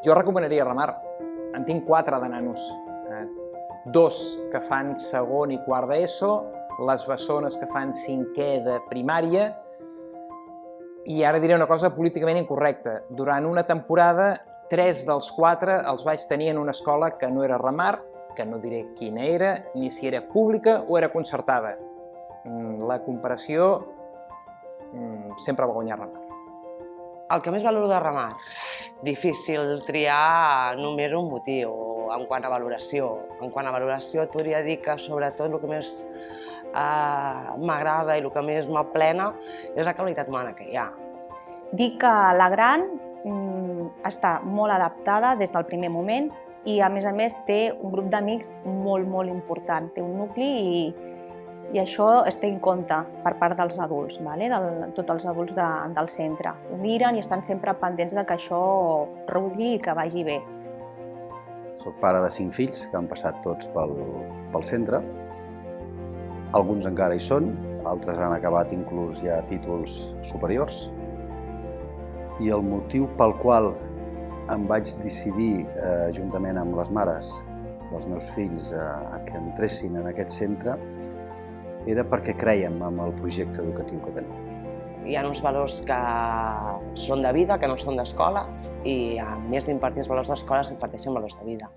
Jo recomanaria remar. En tinc 4 de nanos. 2 que fan segon i quart d'ESO, les bessones que fan 5è de primària, i ara diré una cosa políticament incorrecta. Durant una temporada, 3 dels 4 els vaig tenir en una escola que no era remar, que no diré quina era, ni si era pública o era concertada. La comparació sempre va guanyar remar. El que més valoro de remar? Difícil triar només un motiu en quant a valoració. En quant a valoració, et podria dir que sobretot el que més m'agrada i el que més m'aplena és la qualitat humana que hi ha. Dic que la Gran està molt adaptada des del primer moment i a més té un grup d'amics molt important. Té un nucli i això es té en compte per part dels adults, tots els adults del centre. Ho miren i estan sempre pendents que això rulli i que vagi bé. Soc pare de 5 fills que han passat tots pel centre. Alguns encara hi són, altres han acabat inclús ja títols superiors. I el motiu pel qual em vaig decidir, juntament amb les mares dels meus fills, que entressin en aquest centre, era perquè crèiem en el projecte educatiu que teníem. Hi ha uns valors que són de vida, que no són d'escola, i a més d'impartir els valors d'escola s'imparteixen valors de vida.